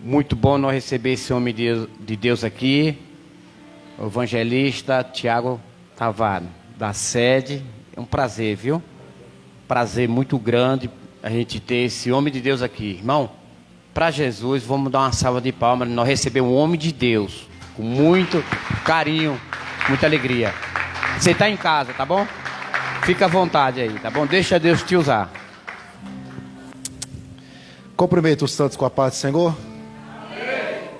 Muito bom nós receber esse homem de Deus aqui, o evangelista Tiago Tavares, da sede. É um prazer, viu? Prazer muito grande a gente ter esse homem de Deus aqui. Irmão, para Jesus, vamos dar uma salva de palmas. Nós recebemos um homem de Deus com muito carinho, muita alegria. Você está em casa, tá bom? Fica à vontade aí, tá bom? Deixa Deus te usar. Cumprimento os santos com a paz do Senhor.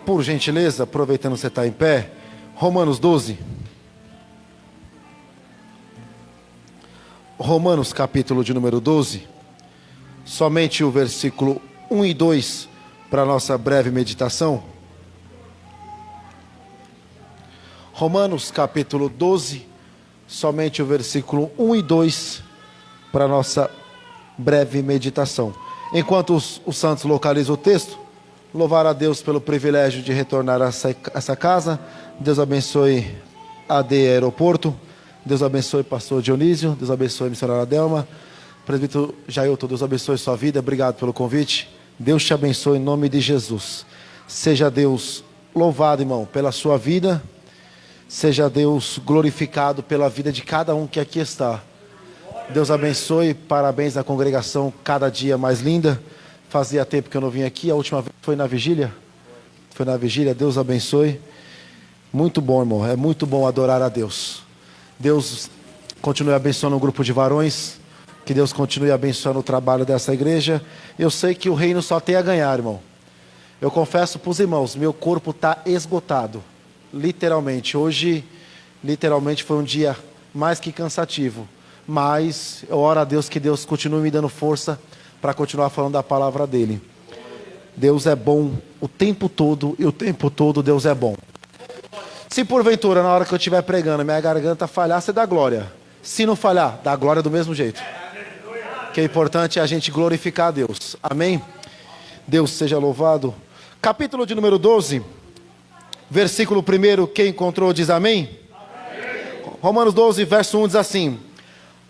Por gentileza, aproveitando que você está em pé, Romanos 12. Romanos capítulo de número 12. Somente o versículo 1 e 2 para a nossa breve meditação. Romanos capítulo 12, somente o versículo 1 e 2 para a nossa breve meditação. Enquanto os santos localizam o texto, louvar a Deus pelo privilégio de retornar a essa casa. Deus abençoe a AD Aeroporto. Deus abençoe pastor Dionísio. Deus abençoe a missionária Delma. Presbítero Jailton, Deus abençoe sua vida. Obrigado pelo convite. Deus te abençoe em nome de Jesus. Seja Deus louvado, irmão, pela sua vida. Seja Deus glorificado pela vida de cada um que aqui está. Deus abençoe, parabéns à congregação, cada dia mais linda. Fazia tempo que eu não vim aqui, a última vez foi na vigília. Foi na vigília, Deus abençoe. Muito bom, irmão, é muito bom adorar a Deus. Deus continue abençoando o grupo de varões. Que Deus continue abençoando o trabalho dessa igreja. Eu sei que o reino só tem a ganhar, irmão. Eu confesso para os irmãos, meu corpo está esgotado. Literalmente, hoje, literalmente foi um dia mais que cansativo. Mas eu oro a Deus que Deus continue me dando força para continuar falando da palavra dele. Deus é bom o tempo todo, e o tempo todo Deus é bom. Se porventura, na hora que eu estiver pregando, minha garganta falhar, você dá glória. Se não falhar, dá glória do mesmo jeito. O que é importante é a gente glorificar a Deus. Amém? Deus seja louvado. Capítulo de número 12, versículo 1, quem encontrou diz amém? Romanos 12, verso 1 diz assim: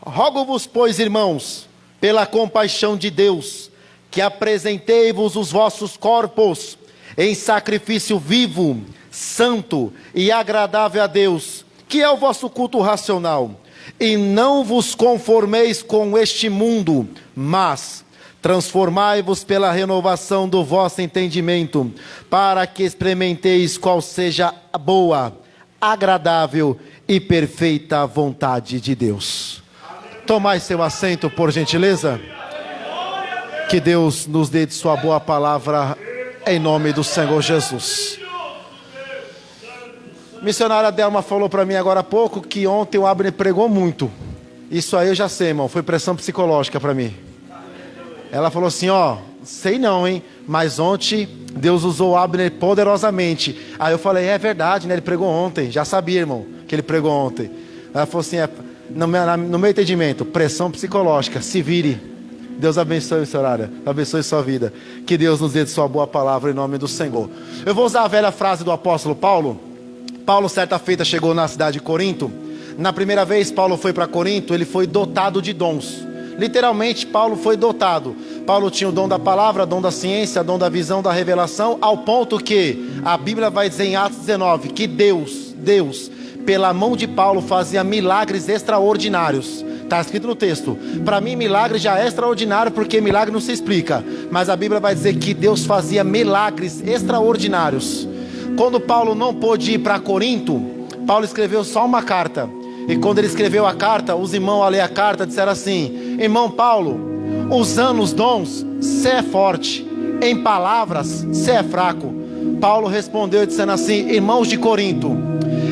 rogo-vos, pois, irmãos, pela compaixão de Deus, que apresentei-vos os vossos corpos em sacrifício vivo, santo e agradável a Deus, que é o vosso culto racional. E não vos conformeis com este mundo, mas transformai-vos pela renovação do vosso entendimento, para que experimenteis qual seja a boa, agradável e perfeita vontade de Deus. Tomai seu assento, por gentileza. Que Deus nos dê de sua boa palavra, em nome do Senhor Jesus. Missionária Delma falou para mim agora há pouco que ontem o Abner pregou muito. Isso aí eu já sei, irmão, foi pressão psicológica para mim. Ela falou assim, sei não, hein, mas ontem Deus usou o Abner poderosamente. Aí eu falei, é verdade, né, ele pregou ontem. Já sabia, irmão, que ele pregou ontem. Ela falou assim, no meu entendimento, pressão psicológica, se vire. Deus abençoe, missionária, abençoe sua vida. Que Deus nos dê de sua boa palavra em nome do Senhor. Eu vou usar a velha frase do apóstolo Paulo. Paulo, certa feita, chegou na cidade de Corinto. Na primeira vez Paulo foi para Corinto, ele foi dotado de dons. Literalmente, Paulo foi dotado. Paulo tinha o dom da palavra, dom da ciência, dom da visão, da revelação, ao ponto que a Bíblia vai dizer em Atos 19 que Deus, pela mão de Paulo, fazia milagres extraordinários. Está escrito no texto. Para mim, milagre já é extraordinário, porque milagre não se explica. Mas a Bíblia vai dizer que Deus fazia milagres extraordinários. Quando Paulo não pôde ir para Corinto, Paulo escreveu só uma carta. E quando ele escreveu a carta, os irmãos ao ler a carta disseram assim: irmão Paulo, usando os dons, você é forte, em palavras, você é fraco. Paulo respondeu dizendo assim: irmãos de Corinto,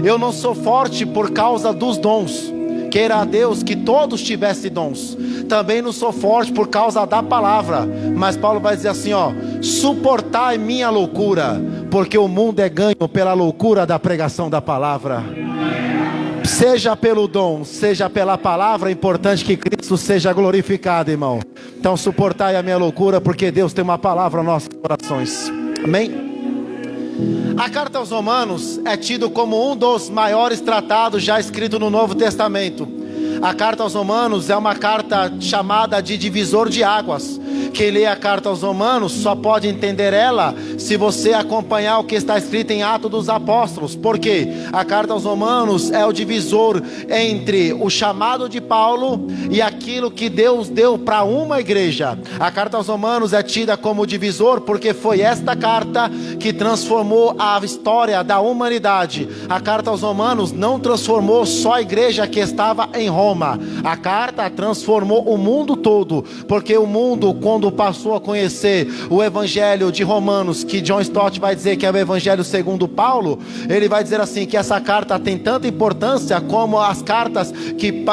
eu não sou forte por causa dos dons. Queira a Deus que todos tivessem dons. Também não sou forte por causa da palavra. Mas Paulo vai dizer assim, suportai minha loucura, porque o mundo é ganho pela loucura da pregação da palavra. Seja pelo dom, seja pela palavra, é importante que Cristo seja glorificado, irmão. Então suportai a minha loucura, porque Deus tem uma palavra nos nossos corações. Amém? A carta aos Romanos é tido como um dos maiores tratados já escrito no Novo Testamento. A carta aos Romanos é uma carta chamada de divisor de águas. Quem lê a carta aos Romanos só pode entender ela se você acompanhar o que está escrito em Atos dos Apóstolos. Por quê? A carta aos Romanos é o divisor entre o chamado de Paulo e aquilo que Deus deu para uma igreja. A carta aos Romanos é tida como divisor porque foi esta carta que transformou a história da humanidade. A carta aos Romanos não transformou só a igreja que estava em Roma. A carta transformou o mundo todo, porque o mundo, quando passou a conhecer o evangelho de Romanos, que John Stott vai dizer que é o evangelho segundo Paulo, ele vai dizer assim, que essa carta tem tanta importância como as cartas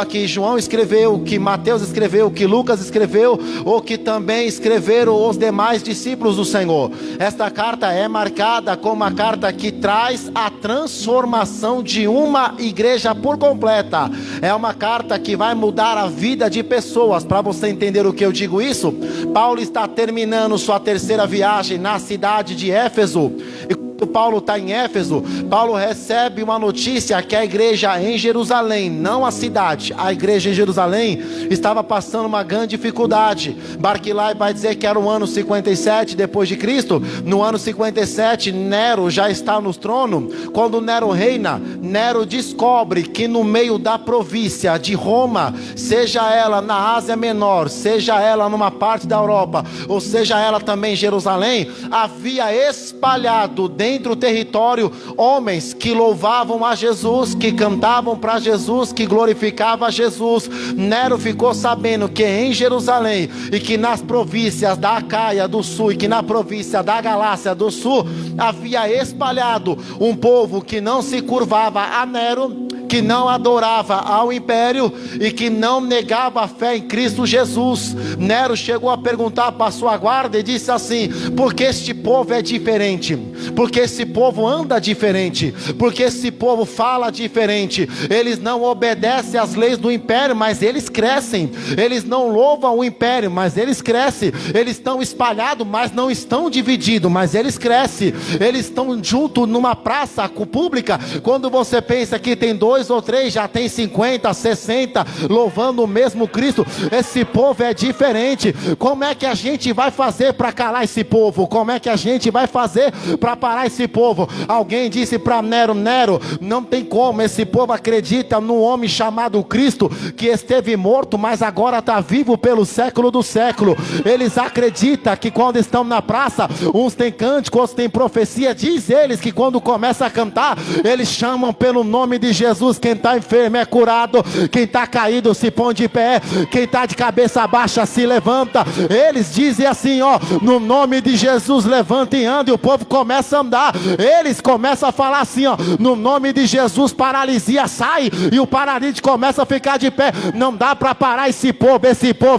que João escreveu, que Mateus escreveu, que Lucas escreveu, ou que também escreveram os demais discípulos do Senhor. Esta carta é marcada como uma carta que traz a transformação de uma igreja por completa. É uma carta que vai mudar a vida de pessoas. Para você entender o que eu digo isso, Paulo está terminando sua terceira viagem na cidade de Éfeso. E quando Paulo está em Éfeso, Paulo recebe uma notícia que a igreja em Jerusalém, não a cidade, a igreja em Jerusalém estava passando uma grande dificuldade. Barclay vai dizer que era o ano 57 depois de Cristo. No ano 57 Nero já está no trono. Quando Nero reina, Nero descobre que no meio da província de Roma, seja ela na Ásia Menor, seja ela numa parte da Europa, ou seja ela também em Jerusalém, havia espalhado dentro do território homens que louvavam a Jesus, que cantavam para Jesus, que glorificavam a Jesus. Nero ficou sabendo que em Jerusalém e que nas províncias da Acaia do Sul e que na província da Galácia do Sul havia espalhado um povo que não se curvava a Nero, que não adorava ao império e que não negava a fé em Cristo Jesus. Nero chegou a perguntar para a sua guarda e disse assim: por que este povo é diferente? Porque esse povo anda diferente? Porque esse povo fala diferente? Eles não obedecem às leis do império, mas eles crescem. Eles não louvam o império, mas eles crescem. Eles estão espalhados, mas não estão divididos, mas eles crescem. Eles estão juntos numa praça pública. Quando você pensa que tem 2 ou 3, já tem 50, 60 louvando o mesmo Cristo. Esse povo é diferente. Como é que a gente vai fazer para calar esse povo? Como é que a gente vai fazer para parar esse povo? Alguém disse para Nero: Nero, não tem como, esse povo acredita num homem chamado Cristo, que esteve morto, mas agora está vivo pelo século do século. Eles acreditam que quando estão na praça, uns têm cântico, outros têm profecia. Diz eles que quando começa a cantar, eles chamam pelo nome de Jesus. Quem está enfermo é curado, quem está caído se põe de pé, quem está de cabeça baixa se levanta. Eles dizem assim, ó, no nome de Jesus levanta e anda, e o povo começa a andar. Eles começam a falar assim, ó, no nome de Jesus paralisia sai, e o paralítico começa a ficar de pé. Não dá para parar esse povo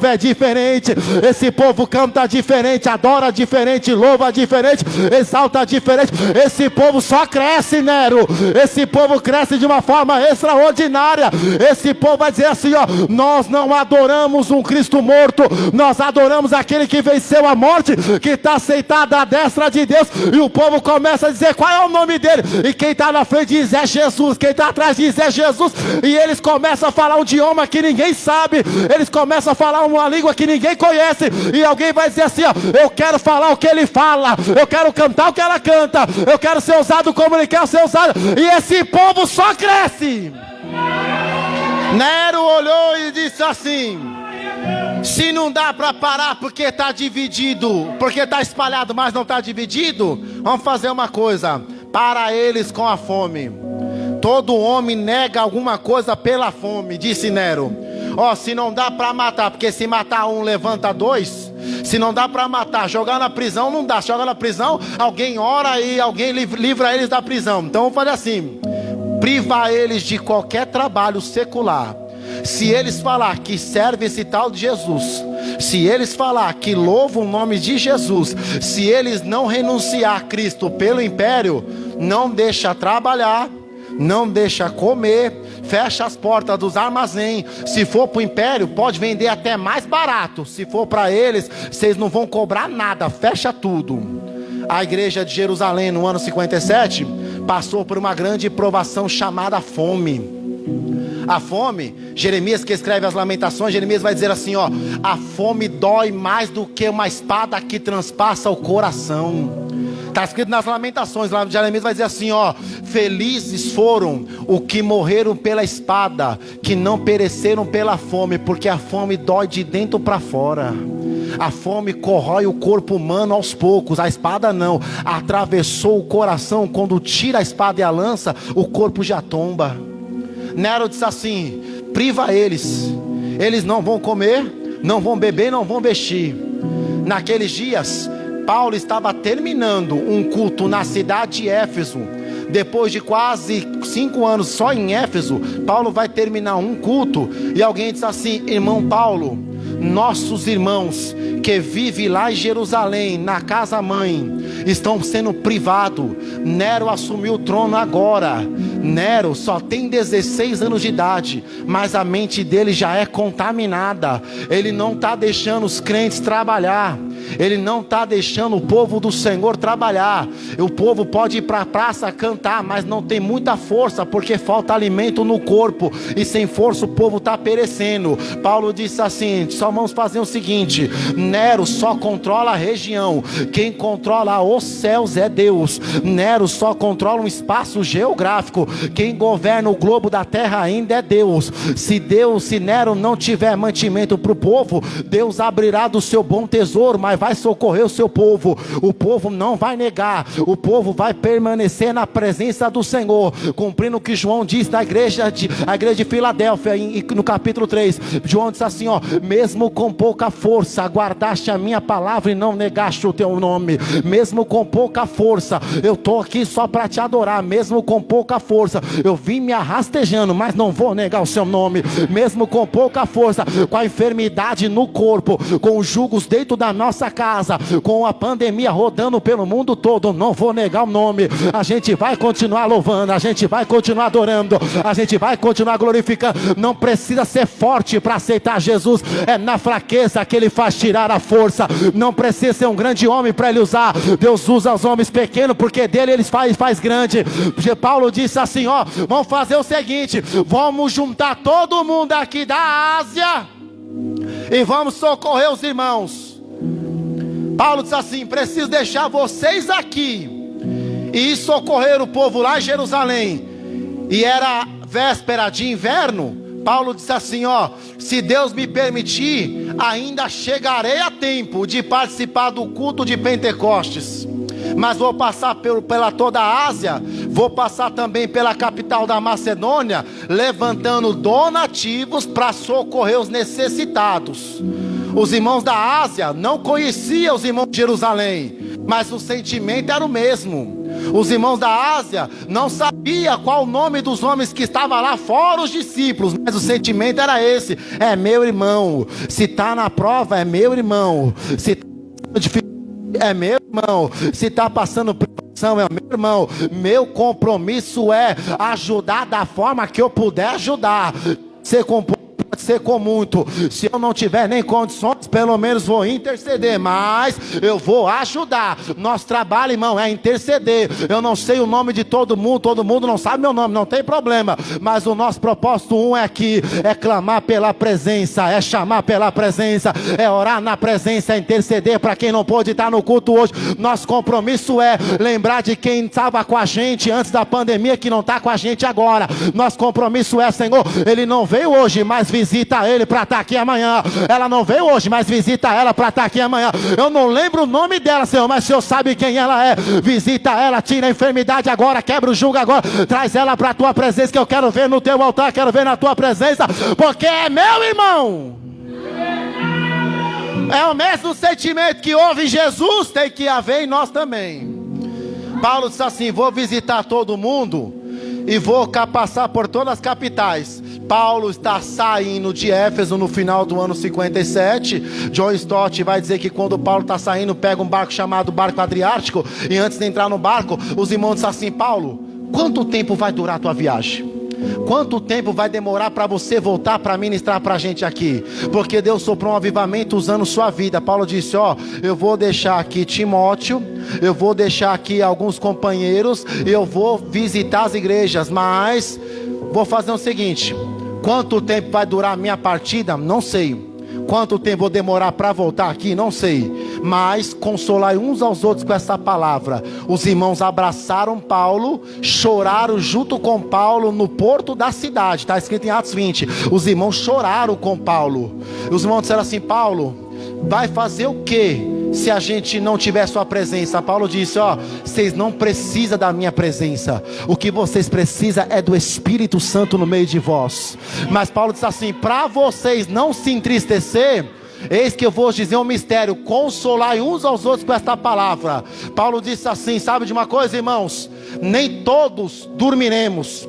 é diferente. Esse povo canta diferente, adora diferente, louva diferente, exalta diferente. Esse povo só cresce, Nero. Esse povo cresce de uma forma extraordinária. Esse povo vai dizer assim, ó, nós não adoramos um Cristo morto, nós adoramos aquele que venceu a morte, que está aceitado à destra de Deus. E o povo começa a dizer qual é o nome dele, e quem está na frente diz é Jesus, quem está atrás diz é Jesus. E eles começam a falar um idioma que ninguém sabe, eles começam a falar uma língua que ninguém conhece, e alguém vai dizer assim, ó, eu quero falar o que ele fala, eu quero cantar o que ela canta, eu quero ser usado como ele quer ser usado. E esse povo só cresce. Nero olhou e disse assim: se não dá para parar porque está dividido, porque está espalhado, mas não está dividido, vamos fazer uma coisa: para eles com a fome. Todo homem nega alguma coisa pela fome, disse Nero. Ó, se não dá para matar, porque se matar um levanta 2. Se não dá para matar, jogar na prisão não dá. Joga na prisão, alguém ora e alguém livra eles da prisão. Então vamos fazer assim: privar eles de qualquer trabalho secular. Se eles falar que serve esse tal de Jesus, se eles falar que louvam o nome de Jesus, se eles não renunciar a Cristo pelo império, não deixa trabalhar, não deixa comer, fecha as portas dos armazéns. Se for para o império, pode vender até mais barato. Se for para eles, vocês não vão cobrar nada, fecha tudo. A igreja de Jerusalém no ano 57 passou por uma grande provação chamada fome. A fome, Jeremias que escreve as Lamentações, Jeremias vai dizer assim, ó: a fome dói mais do que uma espada que transpassa o coração. Está escrito nas Lamentações, lá Jeremias vai dizer assim, ó: felizes foram os que morreram pela espada, que não pereceram pela fome, porque a fome dói de dentro para fora. A fome corrói o corpo humano aos poucos, a espada não, atravessou o coração. Quando tira a espada e a lança, o corpo já tomba. Nero disse assim: priva eles não vão comer, não vão beber, não vão vestir. Naqueles dias, Paulo estava terminando um culto na cidade de Éfeso. Depois de quase 5 anos só em Éfeso, Paulo vai terminar um culto, e alguém diz assim: irmão Paulo, nossos irmãos que vivem lá em Jerusalém, na casa mãe, estão sendo privados. Nero assumiu o trono agora. Nero só tem 16 anos de idade, mas a mente dele já é contaminada. Ele não está deixando os crentes trabalhar. Ele não está deixando o povo do Senhor trabalhar. O povo pode ir para a praça cantar, mas não tem muita força, porque falta alimento no corpo, e sem força o povo está perecendo. Paulo disse assim: só vamos fazer o seguinte: Nero só controla a região, quem controla os céus é Deus. Nero só controla um espaço geográfico, quem governa o globo da terra ainda é Deus. Se Nero não tiver mantimento para o povo, Deus abrirá do seu bom tesouro, mas vai socorrer o seu povo. O povo não vai negar, o povo vai permanecer na presença do Senhor, cumprindo o que João diz na igreja de Filadélfia, no capítulo 3. João diz assim, ó: mesmo com pouca força, guardaste a minha palavra e não negaste o teu nome. Mesmo com pouca força, eu estou aqui só para te adorar. Mesmo com pouca força, eu vim me arrastejando, mas não vou negar o seu nome. Mesmo com pouca força, com a enfermidade no corpo, com os jugos dentro da nossa casa, com a pandemia rodando pelo mundo todo, não vou negar o nome. A gente vai continuar louvando, a gente vai continuar adorando, a gente vai continuar glorificando. Não precisa ser forte para aceitar Jesus, é na fraqueza que Ele faz tirar a força. Não precisa ser um grande homem para Ele usar. Deus usa os homens pequenos, porque dele Ele faz grande. Paulo disse assim, ó: vamos fazer o seguinte, vamos juntar todo mundo aqui da Ásia e vamos socorrer os irmãos. Paulo disse assim: preciso deixar vocês aqui e ir socorrer o povo lá em Jerusalém. E era véspera de inverno. Paulo disse assim, ó: se Deus me permitir, ainda chegarei a tempo de participar do culto de Pentecostes, mas vou passar pela toda a Ásia, vou passar também pela capital da Macedônia, levantando donativos para socorrer os necessitados. Os irmãos da Ásia não conheciam os irmãos de Jerusalém, mas o sentimento era o mesmo. Os irmãos da Ásia não sabiam qual o nome dos homens que estavam lá, fora os discípulos, mas o sentimento era esse: é meu irmão. Se está na prova, é meu irmão. Se está é meu irmão. Se está passando provação, é meu irmão. Meu compromisso é ajudar da forma que eu puder ajudar. Pode ser com muito. Se eu não tiver nem condições, pelo menos vou interceder, mas eu vou ajudar. Nosso trabalho, irmão, é interceder. Eu não sei o nome de todo mundo não sabe meu nome, não tem problema, mas o nosso propósito é aqui, é clamar pela presença, é chamar pela presença, é orar na presença, é interceder para quem não pôde estar no culto hoje. Nosso compromisso é lembrar de quem estava com a gente antes da pandemia, que não está com a gente agora. Nosso compromisso é: Senhor, ele não veio hoje, mas visita ele para estar aqui amanhã. Ela não veio hoje, mas visita ela para estar aqui amanhã. Eu não lembro o nome dela, Senhor, mas o Senhor sabe quem ela é. Visita ela, tira a enfermidade agora, quebra o jugo agora, traz ela para a tua presença, que eu quero ver no teu altar, quero ver na tua presença, porque é meu irmão. É o mesmo sentimento que houve em Jesus, tem que haver em nós também. Paulo disse assim: vou visitar todo mundo e vou passar por todas as capitais. Paulo está saindo de Éfeso no final do ano 57. John Stott vai dizer que quando Paulo está saindo, pega um barco chamado Barco Adriático, e antes de entrar no barco, os irmãos dizem assim: Paulo, quanto tempo vai durar a tua viagem? Quanto tempo vai demorar para você voltar para ministrar para a gente aqui? Porque Deus soprou um avivamento usando sua vida. Paulo disse: ó, eu vou deixar aqui Timóteo, eu vou deixar aqui alguns companheiros, eu vou visitar as igrejas, mas vou fazer o seguinte: Quanto tempo vai durar a minha partida? Não sei. Quanto tempo vou demorar para voltar aqui? Não sei. Mas consolai uns aos outros com essa palavra. Os irmãos abraçaram Paulo, choraram junto com Paulo no porto da cidade. Está escrito em Atos 20. Os irmãos choraram com Paulo. Os irmãos disseram assim: Paulo, vai fazer o quê se a gente não tiver sua presença? Paulo disse: ó, vocês não precisam da minha presença. O que vocês precisam é do Espírito Santo no meio de vós. Mas Paulo disse assim: para vocês não se entristecer, eis que eu vou dizer um mistério: consolai uns aos outros com esta palavra. Paulo disse assim: sabe de uma coisa, irmãos? Nem todos dormiremos,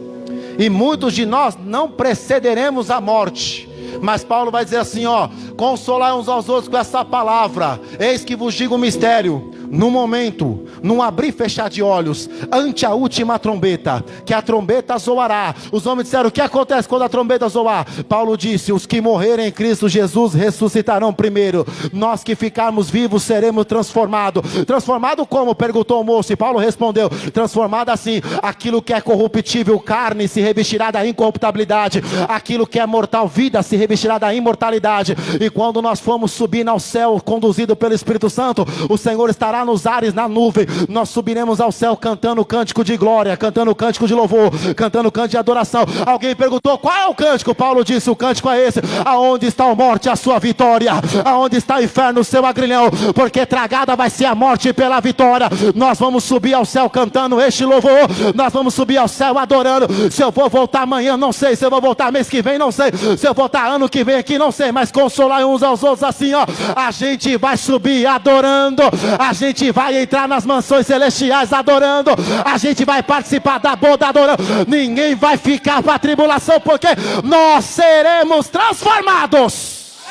e muitos de nós não precederemos a morte. Mas Paulo vai dizer assim, ó: consolai uns aos outros com essa palavra. Eis que vos digo um mistério: no momento, num abrir e fechar de olhos, ante a última trombeta, que a trombeta zoará. Os homens disseram: o que acontece quando a trombeta zoar? Paulo disse: os que morrerem em Cristo Jesus ressuscitarão primeiro. Nós que ficarmos vivos seremos transformados. Transformado como? Perguntou o moço. E Paulo respondeu: transformado assim: aquilo que é corruptível, carne, se revestirá da incorruptibilidade. Aquilo que é mortal, vida, se revestirá da imortalidade. E quando nós formos subir ao céu, conduzido pelo Espírito Santo, o Senhor estará nos ares, na nuvem. Nós subiremos ao céu cantando cântico de glória, cantando cântico de louvor, cantando cântico de adoração. Alguém perguntou: qual é o cântico? Paulo disse: o cântico é esse: aonde está a morte, a sua vitória? Aonde está o inferno, o seu agrilhão? Porque tragada vai ser a morte pela vitória. Nós vamos subir ao céu cantando este louvor. Nós vamos subir ao céu adorando. Se eu vou voltar amanhã, não sei. Se eu vou voltar mês que vem, não sei. Se eu vou voltar ano que vem aqui, não sei. Mas consolar uns aos outros assim, ó: a gente vai subir adorando. A gente vai entrar nas mansões celestiais adorando. A gente vai participar da boda adorando. Ninguém vai ficar para a tribulação, porque nós seremos transformados.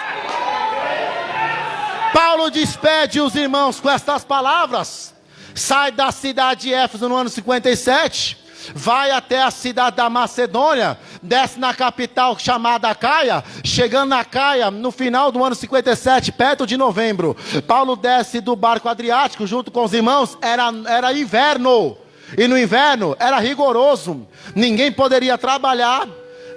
Paulo despede os irmãos com estas palavras. Sai da cidade de Éfeso no ano 57, vai até a cidade da Macedônia, desce na capital chamada Caia. Chegando na Caia, no final do ano 57, perto de novembro, Paulo desce do barco Adriático junto com os irmãos. Era inverno, e no inverno era rigoroso. Ninguém poderia trabalhar,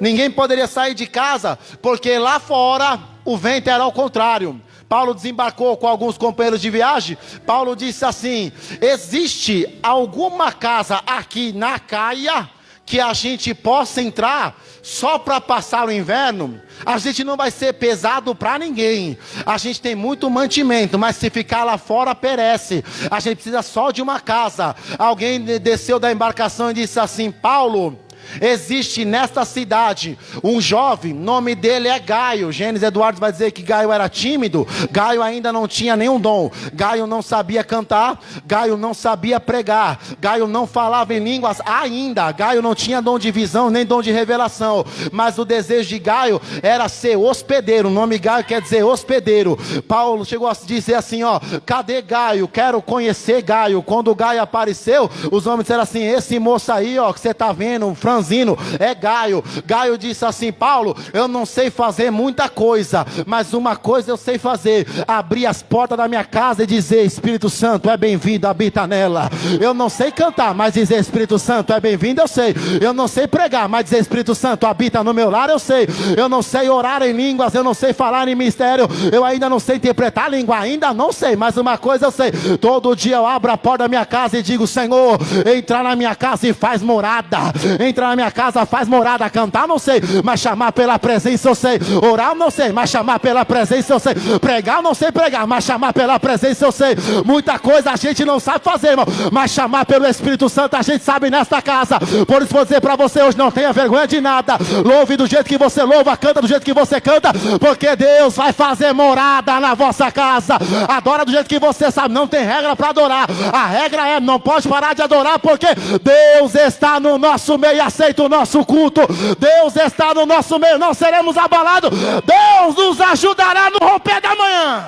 ninguém poderia sair de casa, porque lá fora o vento era ao contrário. Paulo desembarcou com alguns companheiros de viagem. Paulo disse assim: existe alguma casa aqui na Caia que a gente possa entrar só para passar o inverno? A gente não vai ser pesado para ninguém. A gente tem muito mantimento, mas se ficar lá fora perece. A gente precisa só de uma casa. Alguém desceu da embarcação e disse assim: Paulo, existe nesta cidade um jovem, nome dele é Gaio. Gênesis Eduardo vai dizer que Gaio era tímido. Gaio ainda não tinha nenhum dom. Gaio não sabia cantar. Gaio não sabia pregar. Gaio não falava em línguas ainda. Gaio não tinha dom de visão nem dom de revelação. Mas o desejo de Gaio era ser hospedeiro. O nome Gaio quer dizer hospedeiro. Paulo chegou a dizer assim, ó: cadê Gaio? Quero conhecer Gaio. Quando Gaio apareceu, os homens disseram assim: esse moço aí, ó, que você está vendo, franzino, é Gaio. Gaio disse assim: Paulo, eu não sei fazer muita coisa, mas uma coisa eu sei fazer: abrir as portas da minha casa e dizer: Espírito Santo é bem-vindo, habita nela. Eu não sei cantar, mas dizer Espírito Santo é bem-vindo eu sei. Eu não sei pregar, mas dizer Espírito Santo habita no meu lar eu sei. Eu não sei orar em línguas, eu não sei falar em mistério, eu ainda não sei interpretar a língua, ainda não sei, mas uma coisa eu sei: todo dia eu abro a porta da minha casa e digo: Senhor, entra na minha casa e faz morada. Entra na minha casa, faz morada. Cantar não sei, mas chamar pela presença eu sei. Orar não sei, mas chamar pela presença eu sei. Pregar não sei pregar, mas chamar pela presença eu sei. Muita coisa a gente não sabe fazer, irmão, mas chamar pelo Espírito Santo a gente sabe nesta casa. Por isso vou dizer para você hoje: não tenha vergonha de nada. Louve do jeito que você louva, canta do jeito que você canta, porque Deus vai fazer morada na vossa casa. Adora do jeito que você sabe, não tem regra para adorar. A regra é: não pode parar de adorar, porque Deus está no nosso meio. Aceita o nosso culto. Deus está no nosso meio, não seremos abalados. Deus nos ajudará no romper da manhã.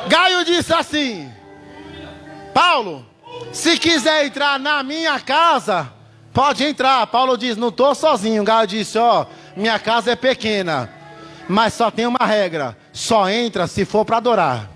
Gaio disse assim: Paulo, se quiser entrar na minha casa, pode entrar. Paulo diz: não estou sozinho. Gaio disse: ó, minha casa é pequena, mas só tem uma regra: só entra se for para adorar.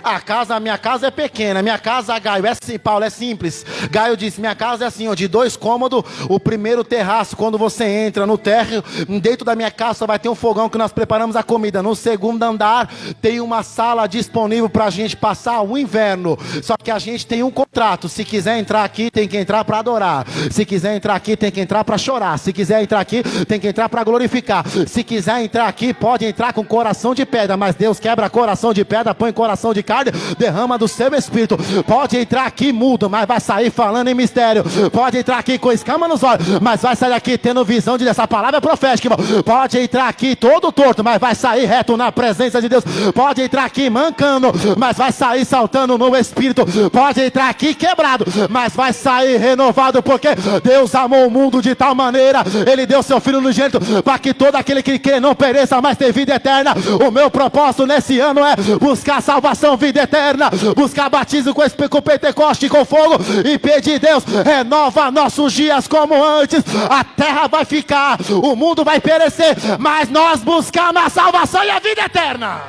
A minha casa é pequena, minha casa, Gaio, é assim, Paulo, é simples. Gaio disse, minha casa é assim, ó, de 2 cômodos, o primeiro terraço, quando você entra no térreo, dentro da minha casa vai ter um fogão que nós preparamos a comida. No segundo andar tem uma sala disponível para a gente passar o inverno. Só que a gente tem um contrato, se quiser entrar aqui, tem que entrar para adorar. Se quiser entrar aqui, tem que entrar para chorar. Se quiser entrar aqui, tem que entrar para glorificar. Se quiser entrar aqui, pode entrar com coração de pedra, mas Deus quebra coração de pedra, põe coração de carne, derrama do seu espírito. Pode entrar aqui mudo, mas vai sair falando em mistério. Pode entrar aqui com escama nos olhos, mas vai sair aqui tendo visão de essa palavra profética, irmão. Pode entrar aqui todo torto, mas vai sair reto na presença de Deus. Pode entrar aqui mancando, mas vai sair saltando no espírito. Pode entrar aqui quebrado, mas vai sair renovado, porque Deus amou o mundo de tal maneira, Ele deu seu Filho unigênito, para que todo aquele que crê não pereça, mas tenha vida eterna. O meu propósito nesse ano é buscar salvação, vida eterna, buscar batismo com Pentecoste, com fogo, e pedir, Deus, renova nossos dias como antes. A terra vai ficar, o mundo vai perecer, mas nós buscamos a salvação e a vida eterna.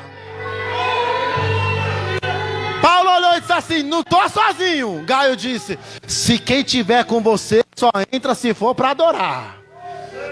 Paulo olhou e disse assim, não estou sozinho. Gaio disse, se quem tiver com você, só entra se for para adorar.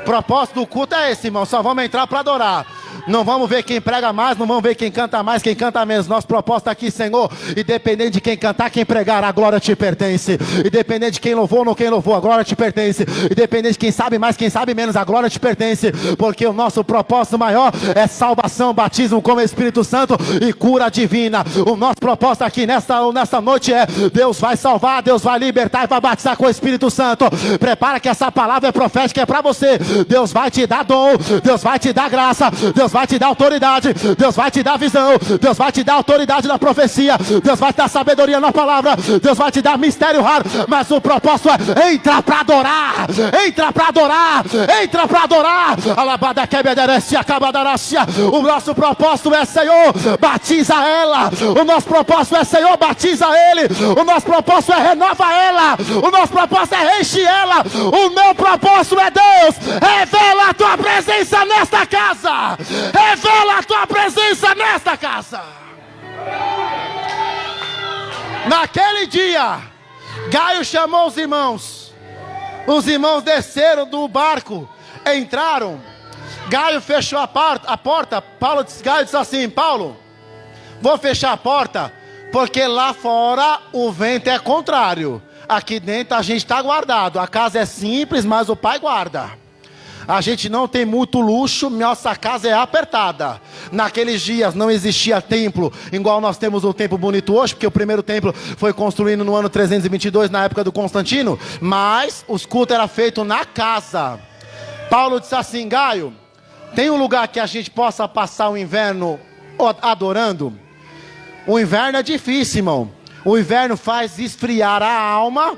O propósito do culto é esse, irmão, só vamos entrar para adorar. Não vamos ver quem prega mais, não vamos ver quem canta mais, quem canta menos. Nosso propósito aqui, Senhor, independente de quem cantar, quem pregar, a glória te pertence. Independente de quem louvou ou não quem louvou, a glória te pertence. Independente de quem sabe mais, quem sabe menos, a glória te pertence. Porque o nosso propósito maior é salvação, batismo com o Espírito Santo e cura divina. O nosso propósito aqui nesta noite é, Deus vai salvar, Deus vai libertar e vai batizar com o Espírito Santo. Prepara que essa palavra é profética, é para você. Deus vai te dar dom, Deus vai te dar graça, Deus vai te dar autoridade, Deus vai te dar visão, Deus vai te dar autoridade na profecia, Deus vai te dar sabedoria na palavra, Deus vai te dar mistério raro, mas o propósito é entra para adorar, entra para adorar, entra para adorar. Alabada quebederecia, acabadaracia. O nosso propósito é, Senhor, batiza ela. O nosso propósito é, Senhor, batiza ele. O nosso propósito é renova ela. O nosso propósito é enche ela. O meu propósito é, Deus, revela a tua presença nesta casa. Revela a tua presença nesta casa. Naquele dia, Gaio chamou os irmãos. Os irmãos desceram do barco, entraram. Gaio fechou a porta. Gaio disse assim, Paulo, vou fechar a porta, porque lá fora o vento é contrário. Aqui dentro a gente está guardado. A casa é simples, mas o Pai guarda. A gente não tem muito luxo, nossa casa é apertada. Naqueles dias não existia templo, igual nós temos um templo bonito hoje, porque o primeiro templo foi construído no ano 322, na época do Constantino. Mas os cultos eram feitos na casa. Paulo disse assim, Gaio, tem um lugar que a gente possa passar o inverno adorando? O inverno é difícil, irmão. O inverno faz esfriar a alma.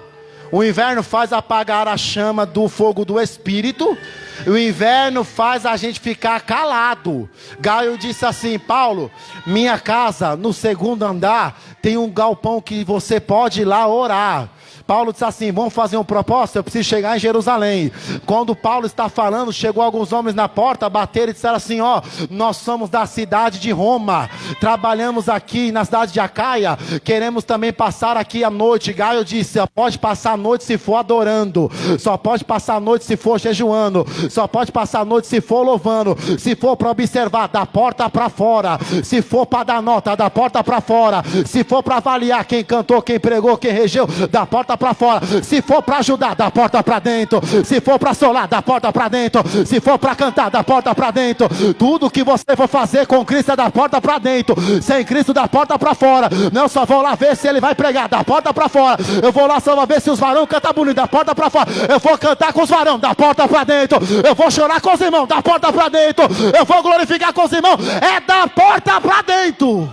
O inverno faz apagar a chama do fogo do Espírito. O inverno faz a gente ficar calado. Gaio disse assim, Paulo, minha casa no segundo andar tem um galpão que você pode ir lá orar. Paulo disse assim, vamos fazer um propósito, eu preciso chegar em Jerusalém. Quando Paulo está falando, chegou alguns homens na porta, bateram e disseram assim, ó, nós somos da cidade de Roma, trabalhamos aqui na cidade de Acaia, queremos também passar aqui a noite. Gaio disse, só pode passar a noite se for adorando, só pode passar a noite se for jejuando, só pode passar a noite se for louvando, se for para observar, da porta para fora, se for para dar nota, da porta para fora, se for para avaliar quem cantou, quem pregou, quem regeu, da porta para fora, se for para ajudar, da porta para dentro, se for para solar, da porta para dentro, se for para cantar, da porta para dentro. Tudo que você for fazer com Cristo é da porta para dentro, sem Cristo da porta para fora. Não só vou lá ver se ele vai pregar, da porta para fora. Eu vou lá só ver se os varões cantam bonito, da porta para fora. Eu vou cantar com os varões, da porta para dentro. Eu vou chorar com os irmãos, da porta para dentro. Eu vou glorificar com os irmãos, é da porta para dentro.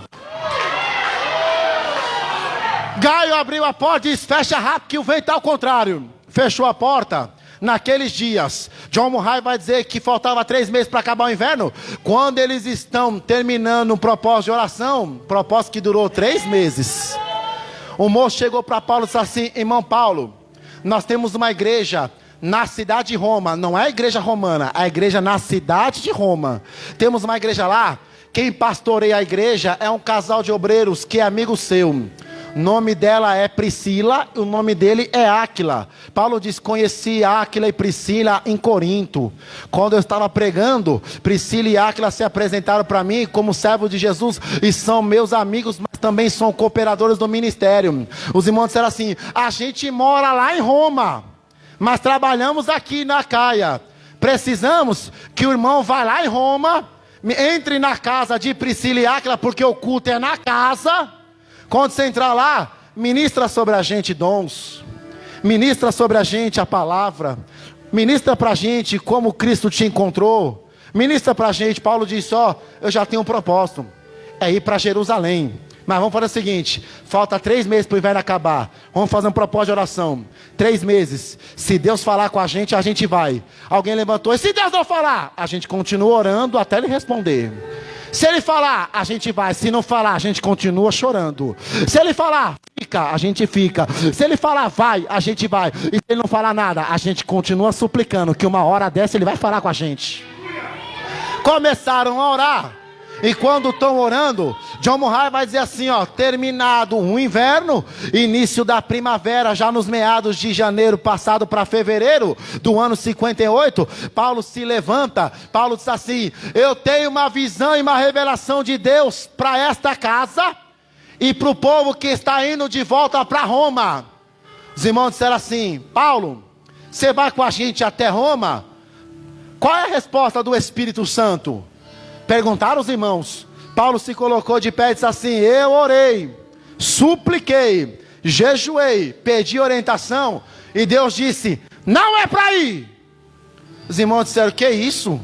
Gaio abriu a porta e disse, fecha rápido que o vento está ao contrário. Fechou a porta. Naqueles dias, John Murray vai dizer que faltava 3 meses para acabar o inverno. Quando eles estão terminando um propósito de oração, propósito que durou 3 meses. O moço chegou para Paulo e disse assim, irmão Paulo, nós temos uma igreja na cidade de Roma. Não é a igreja romana, é a igreja na cidade de Roma. Temos uma igreja lá quem pastoreia a igreja é um casal de obreiros que é amigo seu. O nome dela é Priscila e o nome dele é Áquila. Paulo diz: conheci Áquila e Priscila em Corinto. Quando eu estava pregando, Priscila e Áquila se apresentaram para mim como servos de Jesus e são meus amigos, mas também são cooperadores do ministério. Os irmãos disseram assim: a gente mora lá em Roma, mas trabalhamos aqui na Caia. Precisamos que o irmão vá lá em Roma, entre na casa de Priscila e Áquila, porque o culto é na casa. Quando você entrar lá, ministra sobre a gente dons, ministra sobre a gente a palavra, ministra para a gente como Cristo te encontrou, ministra para a gente. Paulo disse: ó, eu já tenho um propósito, é ir para Jerusalém. Mas vamos fazer o seguinte: falta 3 meses para o inverno acabar. Vamos fazer um propósito de oração. 3 meses. Se Deus falar com a gente vai. Alguém levantou: e se Deus não falar? A gente continua orando até Ele responder. Se Ele falar, a gente vai. Se não falar, a gente continua chorando. Se Ele falar, fica, a gente fica. Se Ele falar, vai, a gente vai. E se Ele não falar nada, a gente continua suplicando, que uma hora dessa Ele vai falar com a gente. Começaram a orar. E quando estão orando, John Murray vai dizer assim, ó: terminado o inverno, início da primavera, já nos meados de janeiro passado para fevereiro do ano 58, Paulo se levanta. Paulo diz assim: eu tenho uma visão e uma revelação de Deus para esta casa e para o povo que está indo de volta para Roma. Os irmãos disseram assim: Paulo, você vai com a gente até Roma? Qual é a resposta do Espírito Santo? Perguntaram os irmãos. Paulo se colocou de pé e disse assim: eu orei, supliquei, jejuei, pedi orientação, e Deus disse: não é para ir. Os irmãos disseram: que isso?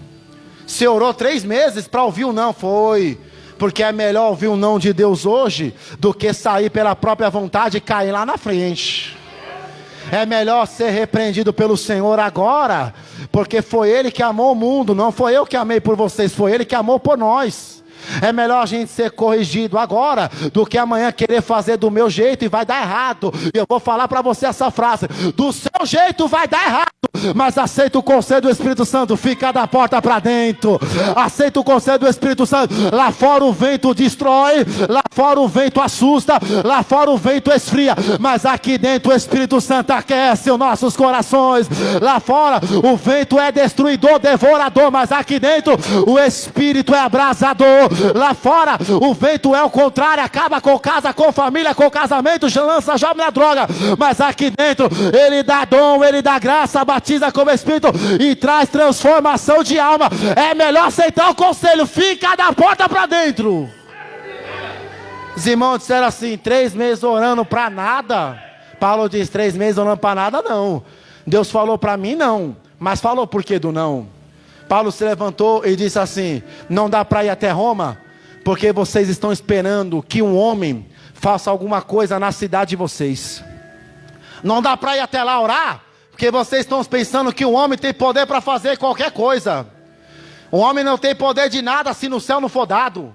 Você orou 3 meses para ouvir o não? Foi, porque é melhor ouvir o não de Deus hoje do que sair pela própria vontade e cair lá na frente. É melhor ser repreendido pelo Senhor agora, porque foi Ele que amou o mundo, não foi eu que amei por vocês, foi Ele que amou por nós. É melhor a gente ser corrigido agora, do que amanhã querer fazer do meu jeito e vai dar errado. E eu vou falar para você essa frase: do seu jeito vai dar errado, mas aceita o conselho do Espírito Santo, fica da porta para dentro. Aceita o conselho do Espírito Santo. Lá fora o vento destrói, lá fora o vento assusta, lá fora o vento esfria, mas aqui dentro o Espírito Santo aquece os nossos corações. Lá fora o vento é destruidor, devorador, mas aqui dentro o Espírito é abrasador. Lá fora o vento é o contrário, acaba com casa, com família, com casamento, lança jovem na droga, mas aqui dentro Ele dá dom, Ele dá graça, batiza com o Espírito e traz transformação de alma. É melhor aceitar o conselho, fica da porta para dentro. Os irmãos disseram assim: 3 meses orando para nada. Paulo diz: 3 meses orando para nada não. Deus falou para mim não, mas falou por que do não? Paulo se levantou e disse assim: não dá para ir até Roma, porque vocês estão esperando que um homem faça alguma coisa na cidade de vocês. Não dá para ir até lá orar, porque vocês estão pensando que um homem tem poder para fazer qualquer coisa. O homem não tem poder de nada se no céu não for dado.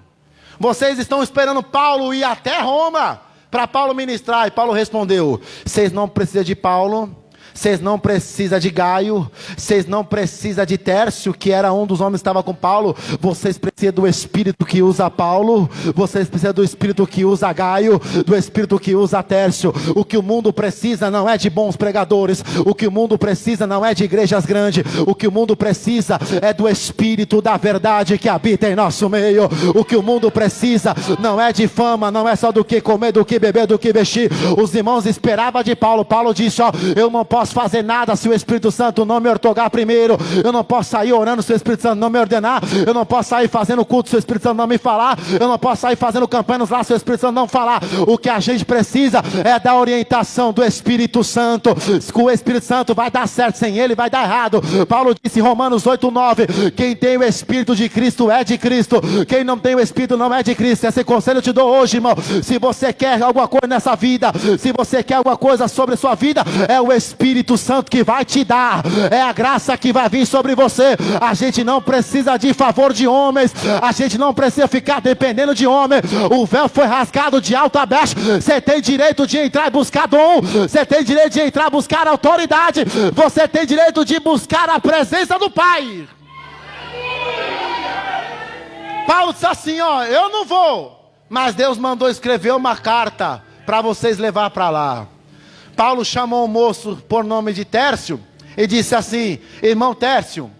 Vocês estão esperando Paulo ir até Roma para Paulo ministrar. E Paulo respondeu: vocês não precisam de Paulo, vocês não precisam de Gaio, vocês não precisam de Tércio, que era um dos homens que estava com Paulo. Vocês precisam do Espírito que usa Paulo, vocês precisam do Espírito que usa Gaio, do Espírito que usa Tércio. O que o mundo precisa não é de bons pregadores, o que o mundo precisa não é de igrejas grandes, o que o mundo precisa é do Espírito da verdade que habita em nosso meio. O que o mundo precisa não é de fama, não é só do que comer, do que beber, do que vestir. Os irmãos esperavam de Paulo. Paulo disse: ó, eu não posso fazer nada se o Espírito Santo não me ortogar primeiro. Eu não posso sair orando se o Espírito Santo não me ordenar. Eu não posso sair fazendo culto se o Espírito Santo não me falar. Eu não posso sair fazendo campanhas lá se o Espírito Santo não falar. O que a gente precisa é da orientação do Espírito Santo. O Espírito Santo vai dar certo, sem ele vai dar errado. Paulo disse em Romanos 8:9: quem tem o Espírito de Cristo é de Cristo, quem não tem o Espírito não é de Cristo. Esse conselho eu te dou hoje, irmão. Se você quer alguma coisa nessa vida, se você quer alguma coisa sobre a sua vida, é o Espírito Santo que vai te dar, é a graça que vai vir sobre você. A gente não precisa de favor de homens, a gente não precisa ficar dependendo de homem. O véu foi rasgado de alto a baixo. Você tem direito de entrar e buscar dom, você tem direito de entrar e buscar autoridade, você tem direito de buscar a presença do Pai. Paulo disse assim, ó, eu não vou, mas Deus mandou escrever uma carta para vocês levar para lá. Paulo chamou o moço por nome de Tércio e disse assim, irmão Tércio,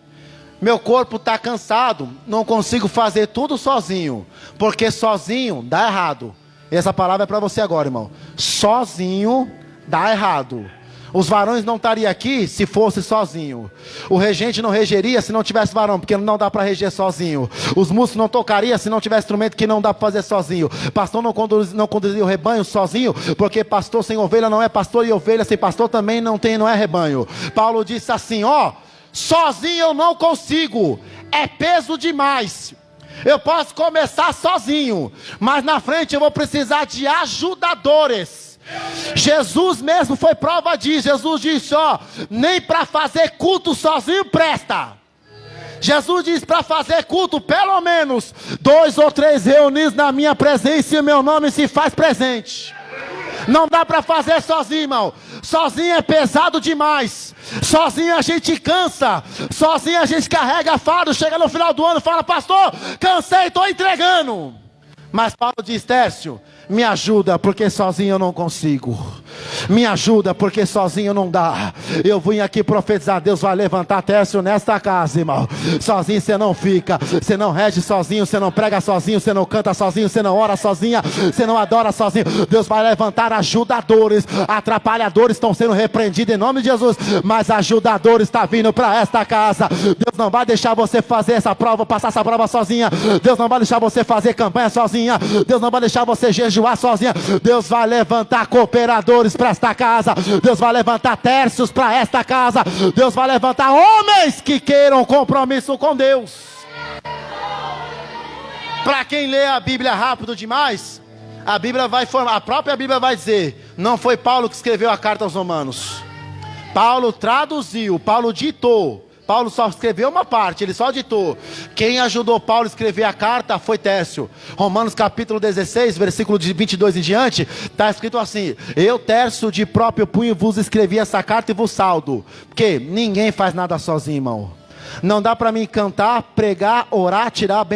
meu corpo está cansado, não consigo fazer tudo sozinho, porque sozinho dá errado. E essa palavra é para você agora, irmão. Sozinho dá errado. Os varões não estariam aqui se fosse sozinho. O regente não regeria se não tivesse varão, porque não dá para reger sozinho. Os músicos não tocariam se não tivesse instrumento, que não dá para fazer sozinho. Pastor não conduzia o rebanho sozinho, porque pastor sem ovelha não é pastor, e ovelha sem pastor também não é rebanho. Paulo disse assim, ó, sozinho eu não consigo, é peso demais. Eu posso começar sozinho, mas na frente eu vou precisar de ajudadores. Jesus mesmo foi prova disso. Jesus disse, ó, nem para fazer culto sozinho presta. Jesus disse, para fazer culto, pelo menos 2 ou 3 reunidos na minha presença, e o meu nome se faz presente. Não dá para fazer sozinho, irmão. Sozinho é pesado demais. Sozinho a gente cansa. Sozinho a gente carrega fardo. Chega no final do ano e fala, pastor, cansei, estou entregando. Mas Paulo diz, Tércio, me ajuda, porque sozinho eu não consigo. Me ajuda, porque sozinho não dá. Eu vim aqui profetizar, Deus vai levantar Tércio nesta casa, irmão. Sozinho você não fica, você não rege sozinho, você não prega sozinho, você não canta sozinho, você não ora sozinha, você não adora sozinho. Deus vai levantar ajudadores. Atrapalhadores estão sendo repreendidos em nome de Jesus, mas ajudadores estão vindo para esta casa. Deus não vai deixar você fazer essa prova, passar essa prova sozinha. Deus não vai deixar você fazer campanha sozinha. Deus não vai deixar você jejuar sozinha. Deus vai levantar cooperadores para esta casa. Deus vai levantar Tércios para esta casa. Deus vai levantar homens que queiram compromisso com Deus. Para quem lê a Bíblia rápido demais, a Bíblia vai formar, a própria Bíblia vai dizer, não foi Paulo que escreveu a carta aos Romanos. Paulo traduziu, Paulo ditou. Paulo só escreveu uma parte, ele só ditou. Quem ajudou Paulo a escrever a carta foi Tércio. Romanos capítulo 16, versículo de 22 em diante, está escrito assim: eu, Tércio, de próprio punho vos escrevi essa carta e vos saldo. Porque ninguém faz nada sozinho, irmão. Não dá para mim cantar, pregar, orar, tirar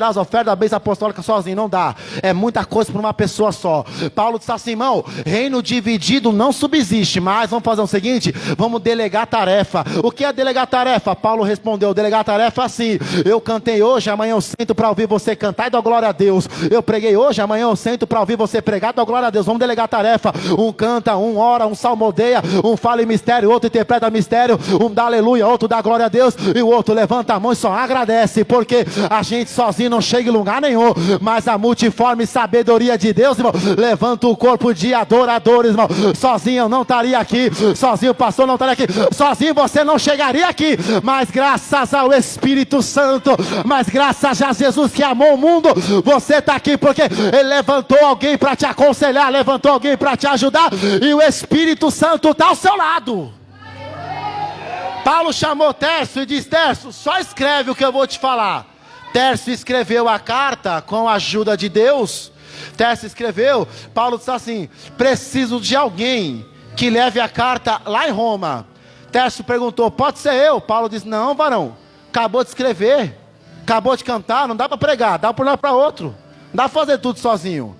as ofertas da bênção apostólica sozinho, não dá. É muita coisa para uma pessoa só. Paulo disse assim, irmão, reino dividido não subsiste, mas vamos fazer o seguinte, vamos delegar tarefa. O que é delegar tarefa? Paulo respondeu, delegar tarefa é assim, eu cantei hoje, amanhã eu sento para ouvir você cantar e dar glória a Deus. Eu preguei hoje, amanhã eu sento para ouvir você pregar e dar glória a Deus. Vamos delegar tarefa. Um canta, um ora, um salmodeia, um fala em mistério, outro interpreta mistério, um dá aleluia, outro dá glória a Deus, e o outro levanta a mão e só agradece, porque a gente sozinho não chega em lugar nenhum, mas a multiforme sabedoria de Deus, irmão, levanta o corpo de adoradores, irmão. Sozinho eu não estaria aqui, sozinho o pastor não estaria aqui, sozinho você não chegaria aqui, mas graças ao Espírito Santo, mas graças a Jesus que amou o mundo, você está aqui porque Ele levantou alguém para te aconselhar, levantou alguém para te ajudar, e o Espírito Santo está ao seu lado. Paulo chamou Tércio e disse, Tércio, só escreve o que eu vou te falar. Tércio escreveu a carta com a ajuda de Deus. Tércio escreveu, Paulo disse assim, preciso de alguém que leve a carta lá em Roma. Tércio perguntou, pode ser eu? Paulo disse, não, varão, acabou de escrever, acabou de cantar, não dá para pregar, dá para um para outro, não dá para fazer tudo sozinho.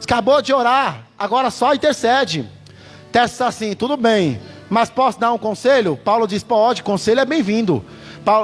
Acabou de orar, agora só intercede. Tércio disse assim, tudo bem, mas posso dar um conselho? Paulo diz, pode, conselho é bem-vindo.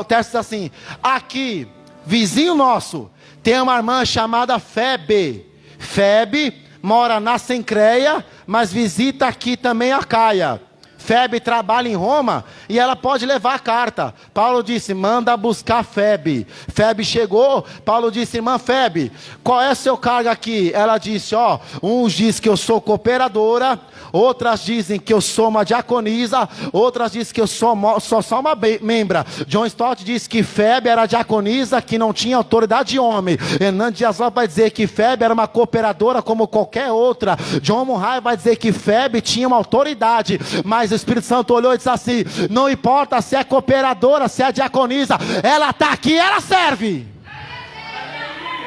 Tércio diz assim, aqui, vizinho nosso, tem uma irmã chamada Febe. Febe mora na Cencreia, mas visita aqui também a Caia. Febe trabalha em Roma e ela pode levar a carta. Paulo disse, manda buscar Febe. Febe chegou, Paulo disse, irmã Febe, qual é o seu cargo aqui? Ela disse, ó, uns diz que eu sou cooperadora, outras dizem que eu sou uma diaconisa, outras dizem que eu sou só uma membra. John Stott disse que Febe era diaconisa, que não tinha autoridade de homem. Hernandes Dias Lopes vai dizer que Febe era uma cooperadora como qualquer outra. John Murray vai dizer que Febe tinha uma autoridade, mas o Espírito Santo olhou e disse assim, não importa se é cooperadora, se é diaconisa, ela está aqui, ela serve.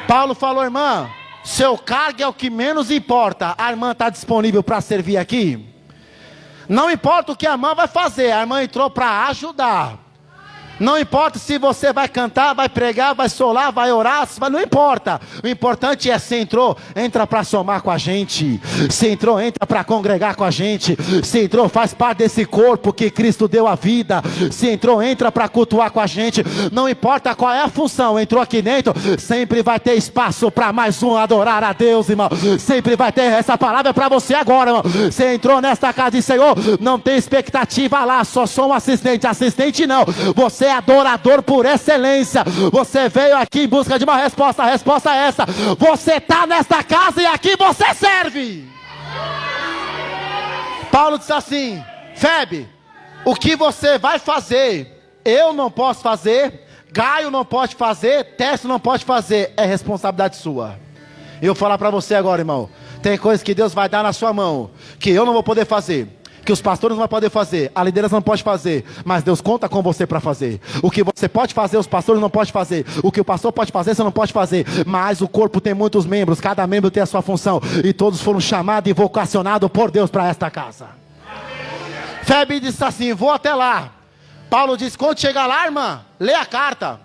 Paulo falou, irmã, seu cargo é o que menos importa, a irmã está disponível para servir aqui? Não importa o que a irmã vai fazer, a irmã entrou para ajudar. Não importa se você vai cantar, vai pregar, vai solar, vai orar, não importa. O importante é se entrou, entra para somar com a gente. Se entrou, entra para congregar com a gente. Se entrou, faz parte desse corpo que Cristo deu a vida. Se entrou, entra para cultuar com a gente. Não importa qual é a função, entrou aqui dentro, sempre vai ter espaço para mais um adorar a Deus, irmão. Sempre vai ter, essa palavra é para você agora, irmão. Você entrou nesta casa de Senhor, não tem expectativa lá, só sou um assistente. Assistente não, você é adorador por excelência. Você veio aqui em busca de uma resposta. A resposta é essa: você está nesta casa e aqui você serve. Paulo disse assim: Febe, o que você vai fazer, eu não posso fazer, Gaio não pode fazer, Tércio não pode fazer, é responsabilidade sua. E eu vou falar para você agora, irmão, tem coisas que Deus vai dar na sua mão, que eu não vou poder fazer, que os pastores não vão poder fazer, a liderança não pode fazer, mas Deus conta com você para fazer. O que você pode fazer, os pastores não podem fazer. O que o pastor pode fazer, você não pode fazer. Mas o corpo tem muitos membros, cada membro tem a sua função, e todos foram chamados e vocacionados por Deus para esta casa. Febe disse assim: vou até lá. Paulo disse: quando chegar lá, irmã, lê a carta,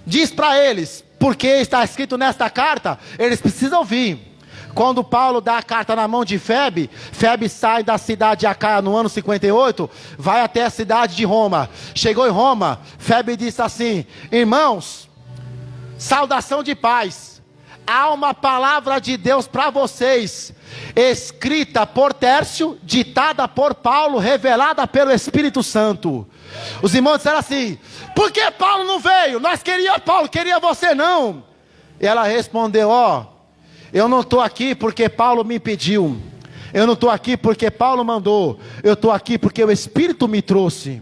diz para eles, porque está escrito nesta carta, eles precisam vir. Quando Paulo dá a carta na mão de Febe, Febe sai da cidade de Acaia no ano 58, vai até a cidade de Roma. Chegou em Roma, Febe disse assim: irmãos, saudação de paz. Há uma palavra de Deus para vocês, escrita por Tércio, ditada por Paulo, revelada pelo Espírito Santo. Os irmãos disseram assim: por que Paulo não veio? Nós queríamos Paulo, queria você não. E ela respondeu: eu não estou aqui porque Paulo me pediu. Eu não estou aqui porque Paulo mandou. Eu estou aqui porque o Espírito me trouxe.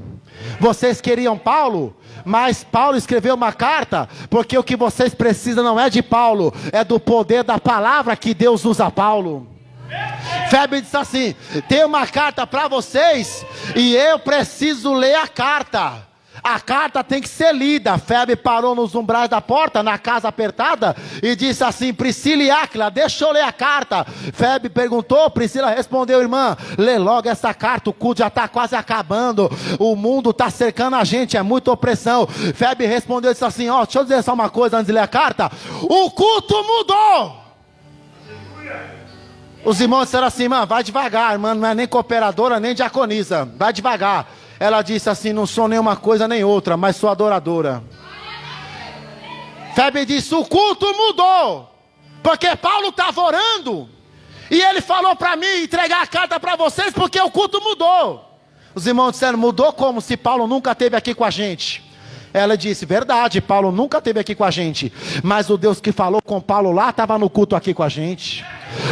Vocês queriam Paulo, mas Paulo escreveu uma carta, porque o que vocês precisam não é de Paulo, é do poder da palavra que Deus usa Paulo. Febe disse assim: tem uma carta para vocês, e eu preciso ler a carta. A carta tem que ser lida. Febe parou nos umbrais da porta, na casa apertada, e disse assim: Priscila e Áquila, deixa eu ler a carta. Febe perguntou, Priscila respondeu: irmã, lê logo essa carta, o culto já está quase acabando, o mundo está cercando a gente, é muita opressão. Febe respondeu e disse assim: deixa eu dizer só uma coisa antes de ler a carta, o culto mudou. Os irmãos disseram assim: irmã, vai devagar, irmã, não é nem cooperadora, nem diaconisa, vai devagar. Ela disse assim: não sou nem uma coisa nem outra, mas sou adoradora. Febe disse: o culto mudou, porque Paulo estava orando, e ele falou para mim entregar a carta para vocês, porque o culto mudou. Os irmãos disseram: mudou como? Se Paulo nunca esteve aqui com a gente. Ela disse: verdade, Paulo nunca esteve aqui com a gente, mas o Deus que falou com Paulo lá, estava no culto aqui com a gente.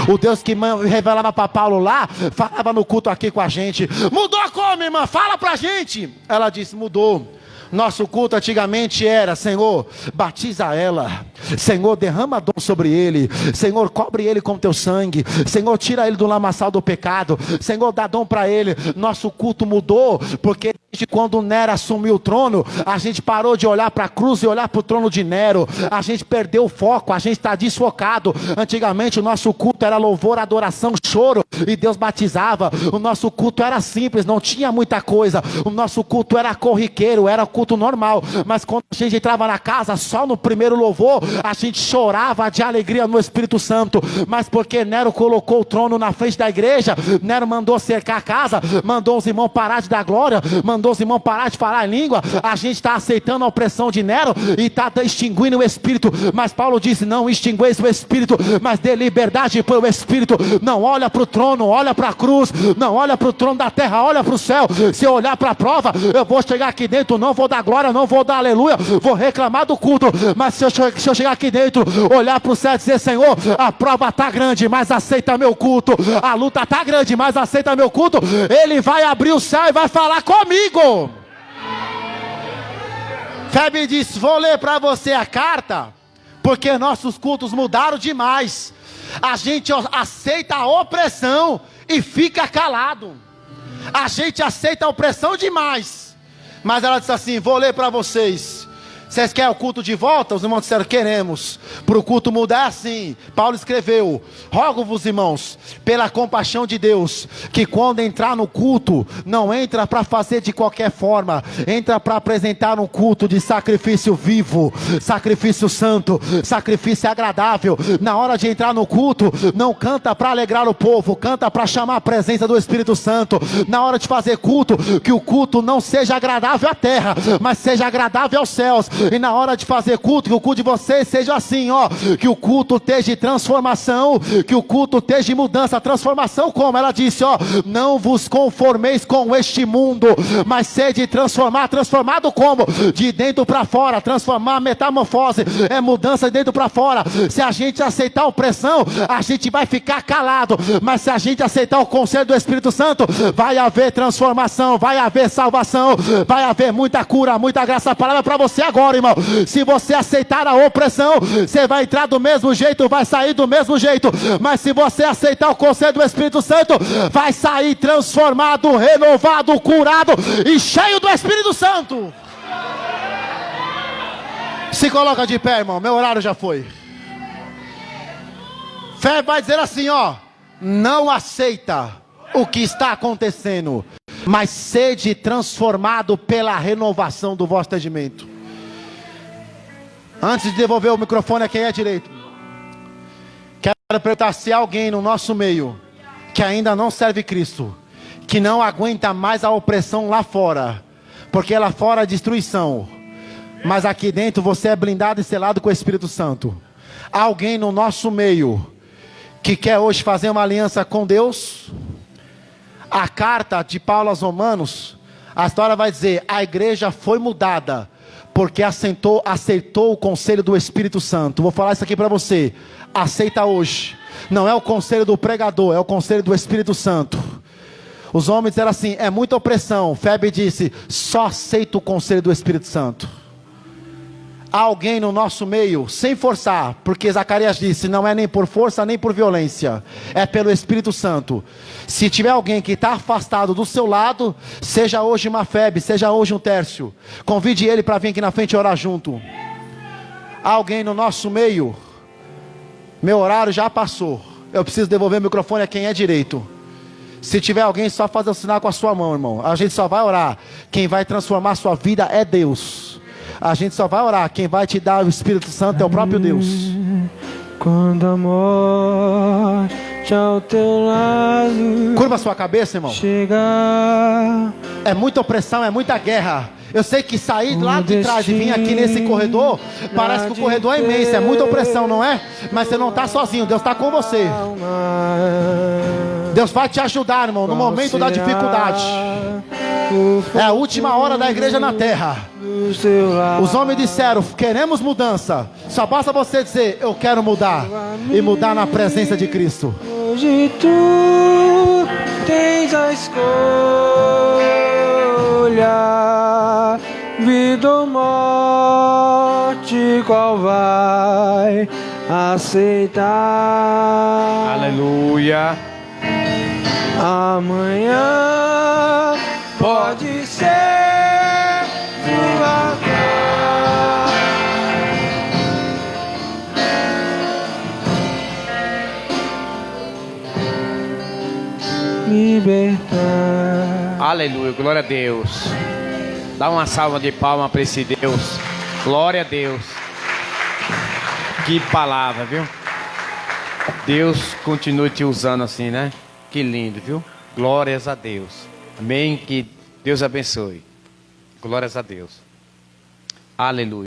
O Deus que revelava para Paulo lá, falava no culto aqui com a gente. Mudou como, irmã? Fala para a gente. Ela disse: mudou. Nosso culto antigamente era: Senhor, batiza ela, Senhor, derrama dom sobre ele, Senhor, cobre ele com teu sangue, Senhor, tira ele do lamaçal do pecado, Senhor, dá dom para ele. Nosso culto mudou, porque desde quando Nero assumiu o trono, a gente parou de olhar para a cruz e olhar para o trono de Nero. A gente perdeu o foco, a gente está desfocado. Antigamente o nosso culto era louvor, adoração, choro, e Deus batizava. O nosso culto era simples, não tinha muita coisa. O nosso culto era corriqueiro, era culto normal. Mas quando a gente entrava na casa, só no primeiro louvor, a gente chorava de alegria no Espírito Santo. Mas porque Nero colocou o trono na frente da igreja, Nero mandou cercar a casa, mandou os irmãos parar de dar glória, mandou os irmãos parar de falar em língua. A gente está aceitando a opressão de Nero e está extinguindo o Espírito. Mas Paulo disse: não extingueis o Espírito, mas dê liberdade para o Espírito. Não olha para o trono, olha para a cruz. Não olha para o trono da terra, olha para o céu. Se eu olhar para a prova, eu vou chegar aqui dentro, não vou dar glória, não vou dar aleluia, vou reclamar do culto. Mas se eu chegar aqui dentro, olhar para o céu e dizer: Senhor, a prova está grande, mas aceita meu culto. A luta está grande, mas aceita meu culto. Ele vai abrir o céu e vai falar comigo. Febe disse: vou ler para você a carta, porque nossos cultos mudaram demais. A gente aceita a opressão e fica calado. A gente aceita a opressão demais. Mas ela disse assim: vou ler para vocês. Vocês querem o culto de volta? Os irmãos disseram, queremos. Para o culto mudar, sim. Paulo escreveu, rogo-vos, irmãos, pela compaixão de Deus, que quando entrar no culto, não entra para fazer de qualquer forma, entra para apresentar um culto de sacrifício vivo, sacrifício santo, sacrifício agradável. Na hora de entrar no culto, não canta para alegrar o povo, canta para chamar a presença do Espírito Santo. Na hora de fazer culto, que o culto não seja agradável à terra, mas seja agradável aos céus. E na hora de fazer culto, que o culto de vocês seja assim, ó, que o culto esteja de transformação, que o culto esteja de mudança. Transformação como? Ela disse, ó, não vos conformeis com este mundo, mas sede transformado como? De dentro para fora. Transformar, metamorfose, é mudança de dentro para fora. Se a gente aceitar a opressão, a gente vai ficar calado, mas se a gente aceitar o conselho do Espírito Santo, vai haver transformação, vai haver salvação, vai haver muita cura, muita graça. A palavra é para você agora, irmão. Se você aceitar a opressão, você vai entrar do mesmo jeito, vai sair do mesmo jeito. Mas se você aceitar o conselho do Espírito Santo, vai sair transformado, renovado, curado e cheio do Espírito Santo. Se coloca de pé, irmão, meu horário já foi. Fé vai dizer assim, ó, não aceita o que está acontecendo, mas sede transformado pela renovação do vosso entendimento. Antes de devolver o microfone a quem é direito, quero perguntar se há alguém no nosso meio que ainda não serve Cristo, que não aguenta mais a opressão lá fora, porque lá fora é destruição, mas aqui dentro você é blindado e selado com o Espírito Santo. Há alguém no nosso meio que quer hoje fazer uma aliança com Deus? A carta de Paulo aos Romanos, a história vai dizer, a igreja foi mudada, porque aceitou o conselho do Espírito Santo. Vou falar isso aqui para você, aceita hoje, não é o conselho do pregador, é o conselho do Espírito Santo. Os homens disseram assim, é muita opressão. Febe disse, só aceita o conselho do Espírito Santo. Há alguém no nosso meio, sem forçar, porque Zacarias disse, não é nem por força, nem por violência, é pelo Espírito Santo. Se tiver alguém que está afastado do seu lado, seja hoje uma Febe, seja hoje um Tércio, convide ele para vir aqui na frente e orar junto. Há alguém no nosso meio, meu horário já passou, eu preciso devolver o microfone a quem é direito. Se tiver alguém, só faz o sinal com a sua mão, irmão, a gente só vai orar, quem vai transformar a sua vida é Deus. A gente só vai orar, quem vai te dar o Espírito Santo é o próprio Deus. Quando a morte ao teu lado, curva a sua cabeça, irmão. chegar, é muita opressão, é muita guerra. Eu sei que sair lá de trás e vir aqui nesse corredor, parece que o corredor é imenso, é muita opressão, não é? Mas você não está sozinho, Deus está com você. Deus vai te ajudar, irmão, no momento da dificuldade. É a última hora da igreja na terra. Os homens disseram, queremos mudança. Só basta você dizer, eu quero mudar. E mudar na presença de Cristo. Hoje tu tens a escolha, vida ou morte, qual vai aceitar? Aleluia. Amanhã pode ser tua libertar. Aleluia, glória a Deus. Dá uma salva de palmas para esse Deus. Glória a Deus. Que palavra, viu? Deus continue te usando assim, né? Que lindo, viu? Glórias a Deus. Amém. Que Deus abençoe. Glórias a Deus. Aleluia.